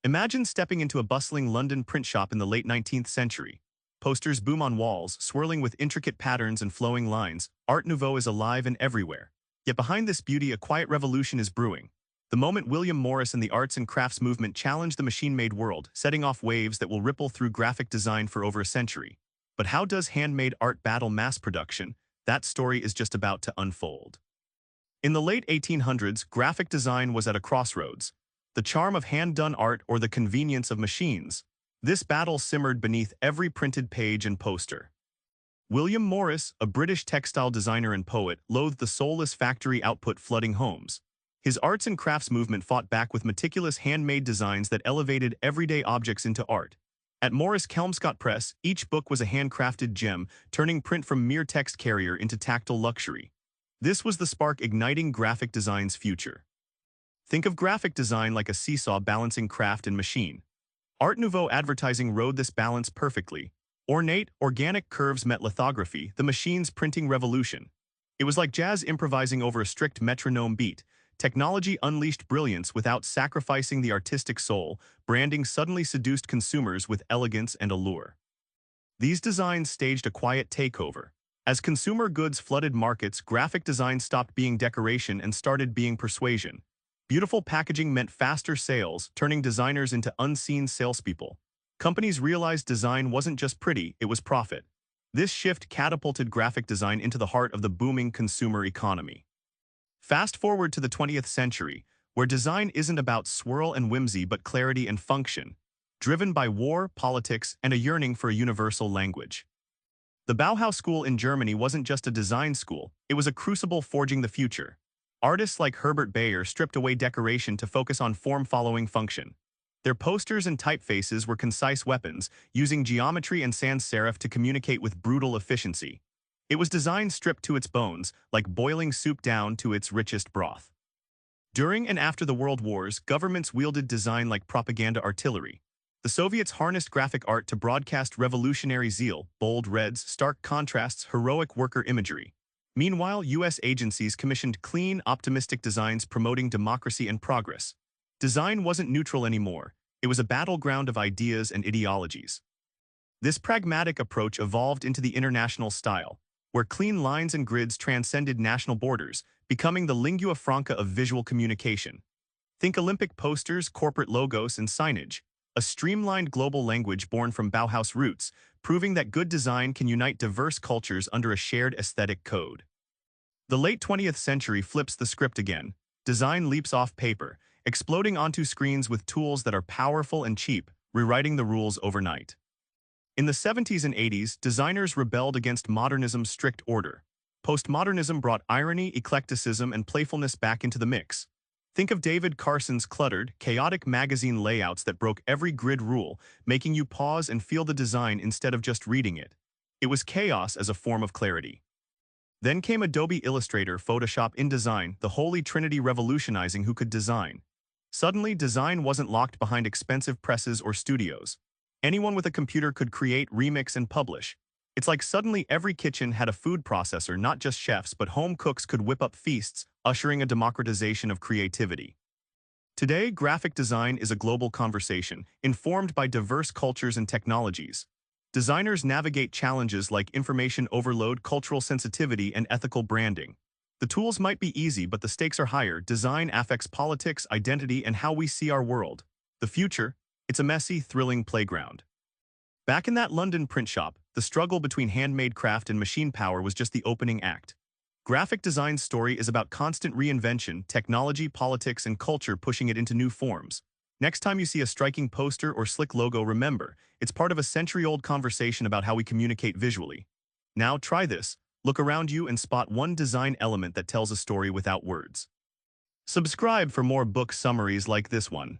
Imagine stepping into a bustling London print shop in the late 19th century. Posters boom on walls, swirling with intricate patterns and flowing lines. Art Nouveau is alive and everywhere. Yet behind this beauty, a quiet revolution is brewing. The moment William Morris and the arts and crafts movement challenged the machine-made world, setting off waves that will ripple through graphic design for over a century. But how does handmade art battle mass production? That story is just about to unfold. In the late 1800s, graphic design was at a crossroads. The charm of hand-done art or the convenience of machines. This battle simmered beneath every printed page and poster. William Morris, a British textile designer and poet, loathed the soulless factory output flooding homes. His arts and crafts movement fought back with meticulous handmade designs that elevated everyday objects into art. At Morris Kelmscott Press, each book was a handcrafted gem, turning print from mere text carrier into tactile luxury. This was the spark igniting graphic design's future. Think of graphic design like a seesaw balancing craft and machine. Art Nouveau advertising rode this balance perfectly. Ornate, organic curves met lithography, the machine's printing revolution. It was like jazz improvising over a strict metronome beat. Technology unleashed brilliance without sacrificing the artistic soul. Branding suddenly seduced consumers with elegance and allure. These designs staged a quiet takeover. As consumer goods flooded markets, graphic design stopped being decoration and started being persuasion. Beautiful packaging meant faster sales, turning designers into unseen salespeople. Companies realized design wasn't just pretty, it was profit. This shift catapulted graphic design into the heart of the booming consumer economy. Fast forward to the 20th century, where design isn't about swirl and whimsy but clarity and function, driven by war, politics, and a yearning for a universal language. The Bauhaus school in Germany wasn't just a design school, it was a crucible forging the future. Artists like Herbert Bayer stripped away decoration to focus on form following function. Their posters and typefaces were concise weapons, using geometry and sans serif to communicate with brutal efficiency. It was design stripped to its bones, like boiling soup down to its richest broth. During and after the World Wars, governments wielded design like propaganda artillery. The Soviets harnessed graphic art to broadcast revolutionary zeal, bold reds, stark contrasts, heroic worker imagery. Meanwhile, U.S. agencies commissioned clean, optimistic designs promoting democracy and progress. Design wasn't neutral anymore. It was a battleground of ideas and ideologies. This pragmatic approach evolved into the international style, where clean lines and grids transcended national borders, becoming the lingua franca of visual communication. Think Olympic posters, corporate logos, and signage, a streamlined global language born from Bauhaus roots, proving that good design can unite diverse cultures under a shared aesthetic code. The late 20th century flips the script again. Design leaps off paper, exploding onto screens with tools that are powerful and cheap, rewriting the rules overnight. In the 70s and 80s, designers rebelled against modernism's strict order. Postmodernism brought irony, eclecticism, and playfulness back into the mix. Think of David Carson's cluttered, chaotic magazine layouts that broke every grid rule, making you pause and feel the design instead of just reading it. It was chaos as a form of clarity. Then came Adobe Illustrator, Photoshop, InDesign, the holy trinity revolutionizing who could design. Suddenly, design wasn't locked behind expensive presses or studios. Anyone with a computer could create, remix, and publish. It's like suddenly every kitchen had a food processor, not just chefs, but home cooks could whip up feasts, ushering a democratization of creativity. Today, graphic design is a global conversation, informed by diverse cultures and technologies. Designers navigate challenges like information overload, cultural sensitivity, and ethical branding. The tools might be easy, but the stakes are higher. Design affects politics, identity, and how we see our world. The future, it's a messy, thrilling playground. Back in that London print shop, the struggle between handmade craft and machine power was just the opening act. Graphic design's story is about constant reinvention, technology, politics, and culture pushing it into new forms. Next time you see a striking poster or slick logo, remember, it's part of a century-old conversation about how we communicate visually. Now try this. Look around you and spot one design element that tells a story without words. Subscribe for more book summaries like this one.